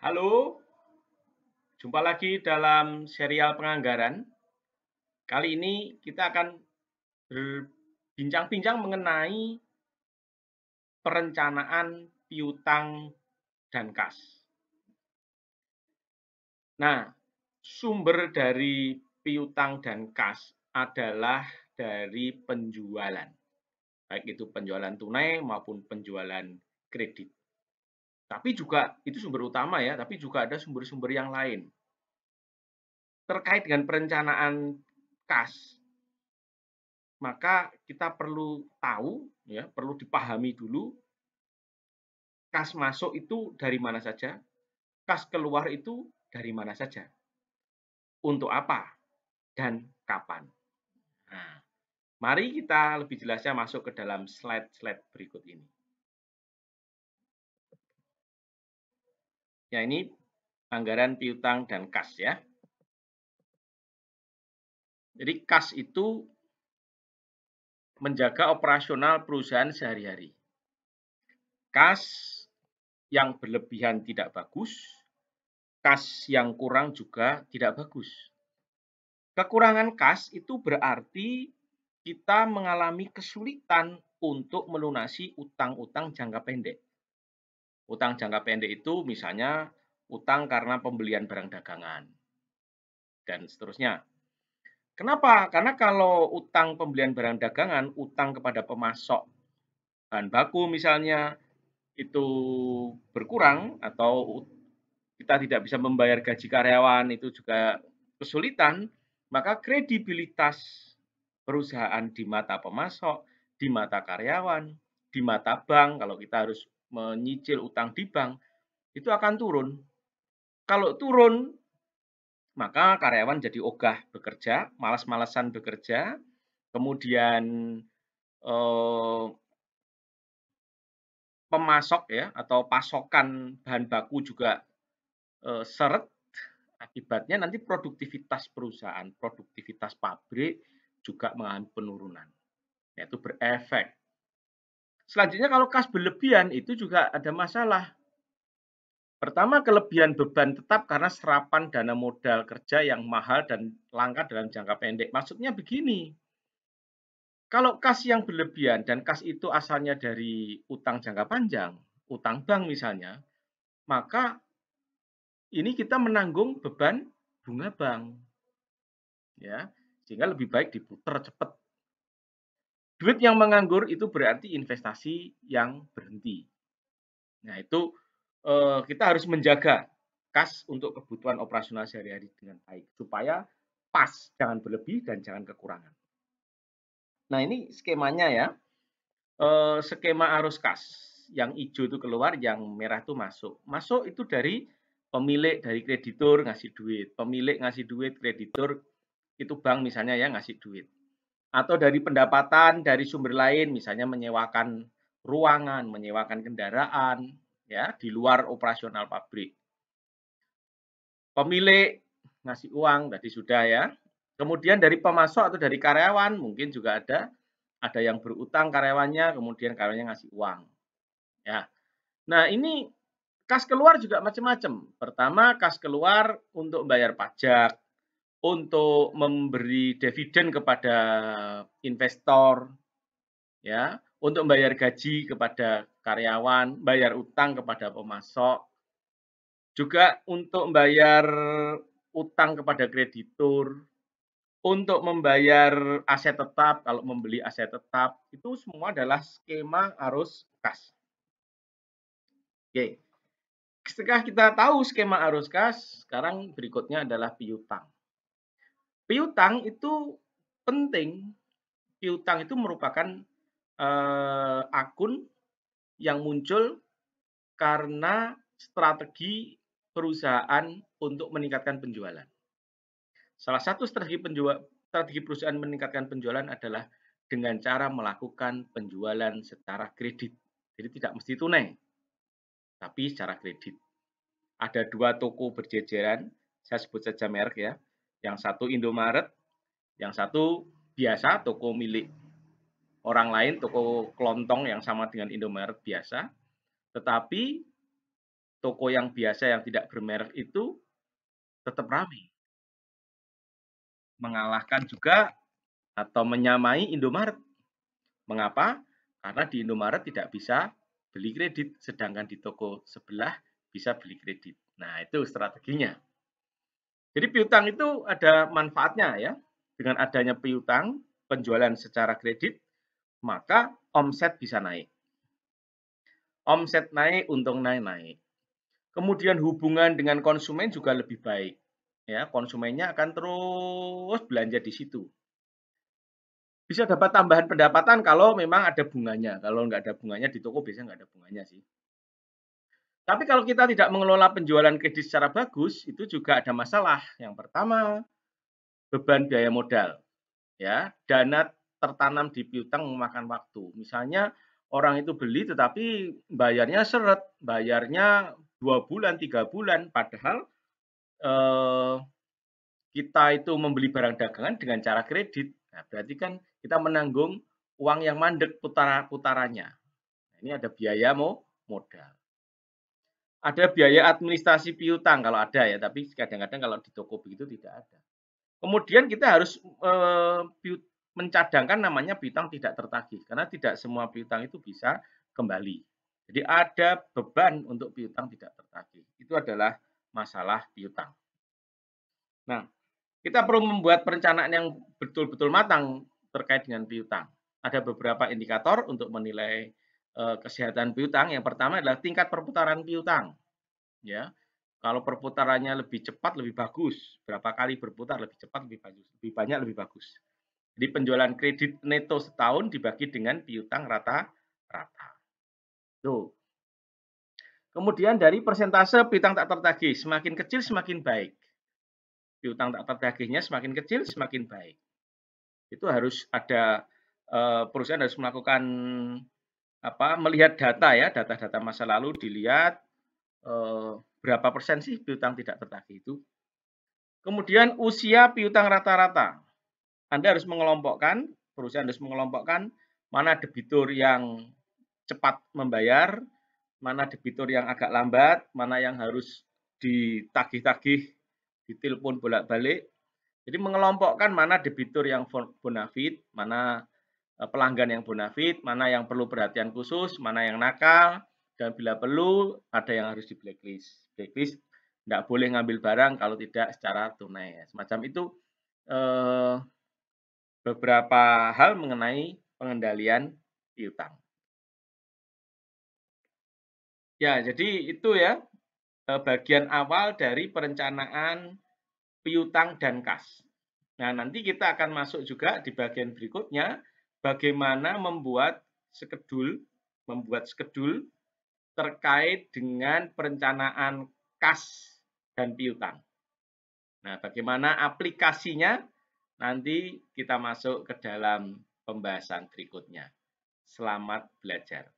Halo, jumpa lagi dalam serial penganggaran. Kali ini kita akan berbincang-bincang mengenai perencanaan piutang dan kas. Nah, sumber dari piutang dan kas adalah dari penjualan, baik itu penjualan tunai maupun penjualan kredit. Tapi juga itu sumber utama ya, tapi juga ada sumber-sumber yang lain. Terkait dengan perencanaan kas, maka kita perlu tahu, ya, perlu dipahami dulu, kas masuk itu dari mana saja, kas keluar itu dari mana saja, untuk apa, dan kapan. Nah, mari kita lebih jelasnya masuk ke dalam slide-slide berikut ini. Ya, ini anggaran piutang dan kas ya. Jadi kas itu menjaga operasional perusahaan sehari-hari. Kas yang berlebihan tidak bagus, kas yang kurang juga tidak bagus. Kekurangan kas itu berarti kita mengalami kesulitan untuk melunasi utang-utang jangka pendek. Utang jangka pendek itu misalnya utang karena pembelian barang dagangan dan seterusnya. Kenapa? Karena kalau utang pembelian barang dagangan, utang kepada pemasok bahan baku misalnya itu berkurang atau kita tidak bisa membayar gaji karyawan itu juga kesulitan, maka kredibilitas perusahaan di mata pemasok, di mata karyawan, di mata bank, kalau kita harus menyicil utang di bank, itu akan turun. Kalau turun, maka karyawan jadi ogah bekerja, malas-malasan bekerja, kemudian eh, pemasok ya atau pasokan bahan baku juga seret. Akibatnya nanti produktivitas perusahaan, produktivitas pabrik juga mengalami penurunan, yaitu berefek. Selanjutnya kalau kas berlebihan itu juga ada masalah. Pertama, kelebihan beban tetap karena serapan dana modal kerja yang mahal dan langka dalam jangka pendek. Maksudnya begini, kalau kas yang berlebihan dan kas itu asalnya dari utang jangka panjang, utang bank misalnya, maka ini kita menanggung beban bunga bank. Ya, sehingga lebih baik diputar cepat. Duit yang menganggur itu berarti investasi yang berhenti. Nah, itu kita harus menjaga kas untuk kebutuhan operasional sehari-hari dengan baik supaya pas, jangan berlebih dan jangan kekurangan. Nah, ini skemanya ya. Skema arus kas. Yang hijau itu keluar, yang merah itu masuk. Masuk itu dari pemilik, dari kreditur ngasih duit. Pemilik ngasih duit, kreditur itu bank misalnya ya ngasih duit. Atau dari pendapatan dari sumber lain, misalnya menyewakan ruangan, menyewakan kendaraan, ya di luar operasional pabrik. Pemilik ngasih uang, tadi sudah ya. Kemudian dari pemasok atau dari karyawan, mungkin juga ada yang berutang karyawannya, kemudian karyawannya ngasih uang. Ya, nah ini kas keluar juga macam-macam. Pertama, kas keluar untuk bayar pajak, untuk memberi dividen kepada investor, ya, untuk membayar gaji kepada karyawan, bayar utang kepada pemasok, juga untuk membayar utang kepada kreditur, untuk membayar aset tetap kalau membeli aset tetap, itu semua adalah skema arus kas. Oke, setelah kita tahu skema arus kas, sekarang berikutnya adalah piutang. Piutang itu penting. Piutang itu merupakan akun yang muncul karena strategi perusahaan untuk meningkatkan penjualan. Salah satu strategi perusahaan meningkatkan penjualan adalah dengan cara melakukan penjualan secara kredit. Jadi tidak mesti tunai, tapi secara kredit. Ada dua toko berjejeran, saya sebut saja merek ya. Yang satu Indomaret, yang satu biasa toko milik orang lain, toko kelontong yang sama dengan Indomaret biasa. Tetapi toko yang biasa yang tidak bermerek itu tetap ramai. Mengalahkan juga atau menyamai Indomaret. Mengapa? Karena di Indomaret tidak bisa beli kredit, sedangkan di toko sebelah bisa beli kredit. Nah, itu strateginya. Jadi piutang itu ada manfaatnya ya. Dengan adanya piutang, penjualan secara kredit, maka omset bisa naik. Omset naik, untung naik. Kemudian hubungan dengan konsumen juga lebih baik. Ya, konsumennya akan terus belanja di situ. Bisa dapat tambahan pendapatan kalau memang ada bunganya. Kalau nggak ada bunganya di toko biasanya nggak ada bunganya sih. Tapi kalau kita tidak mengelola penjualan kredit secara bagus, itu juga ada masalah. Yang pertama, beban biaya modal. Ya, dana tertanam di piutang memakan waktu. Misalnya orang itu beli tetapi bayarnya seret, bayarnya 2 bulan, 3 bulan, padahal eh, kita itu membeli barang dagangan dengan cara kredit. Nah, berarti kan kita menanggung uang yang mandek putarannya. Nah, ini ada biaya modal. Ada biaya administrasi piutang kalau ada ya, tapi kadang-kadang kalau di toko begitu tidak ada. Kemudian kita harus mencadangkan namanya piutang tidak tertagih, karena tidak semua piutang itu bisa kembali. Jadi ada beban untuk piutang tidak tertagih. Itu adalah masalah piutang. Nah, kita perlu membuat perencanaan yang betul-betul matang terkait dengan piutang. Ada beberapa indikator untuk menilai kesehatan piutang. Yang pertama adalah tingkat perputaran piutang. Ya, kalau perputarannya lebih cepat lebih bagus. Berapa kali berputar lebih cepat lebih bagus. Lebih banyak lebih bagus. Jadi penjualan kredit neto setahun dibagi dengan piutang rata-rata. Tuh. Kemudian dari persentase piutang tak tertagih, semakin kecil semakin baik. Piutang tak tertagihnya semakin kecil semakin baik. Itu harus ada perusahaan harus melakukan melihat data ya, data-data masa lalu dilihat berapa persen sih piutang tidak tertagih itu. Kemudian usia piutang rata-rata. Anda harus mengelompokkan, perusahaan harus mengelompokkan mana debitur yang cepat membayar, mana debitur yang agak lambat, mana yang harus ditagih-tagih, ditelepon bolak-balik. Jadi mengelompokkan mana debitur yang bonafit, mana pelanggan yang bonafit, mana yang perlu perhatian khusus, mana yang nakal, dan bila perlu ada yang harus di blacklist. Blacklist tidak boleh ngambil barang kalau tidak secara tunai. Semacam itu beberapa hal mengenai pengendalian piutang. Ya, jadi itu ya bagian awal dari perencanaan piutang dan kas. Nah, nanti kita akan masuk juga di bagian berikutnya bagaimana membuat skedul terkait dengan perencanaan kas dan piutang. Nah, bagaimana aplikasinya nanti kita masuk ke dalam pembahasan berikutnya. Selamat belajar.